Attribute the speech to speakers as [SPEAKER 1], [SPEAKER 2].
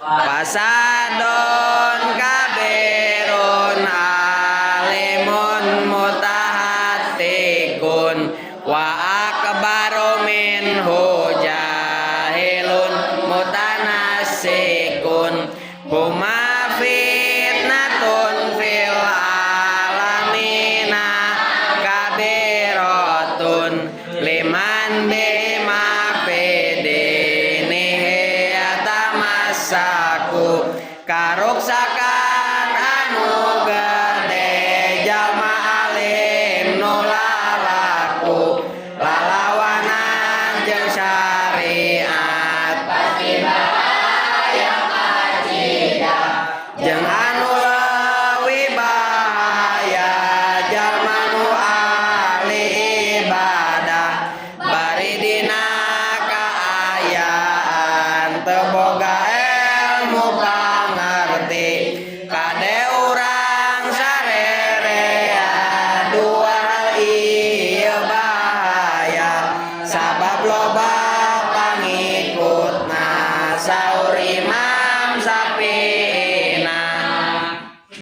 [SPEAKER 1] Fasadon kabirun alimun mutahatikun wa akbaru minhu jahilun mutanasikun huma fitnatun fil alamina kabiratun liman bima fidinihi atamasaku karuksakan anu gede jalma alim nulalaku lalawanan jeung syariat pasti bahaya kacidak jeung anu leuwih bahaya jalma nu ahli ibadah bari dina kaayaan teu boga ilmu pangarti kade urang sarerea dua hal ieu bahaya sabab loba pangikutna saur Imam Syafi'i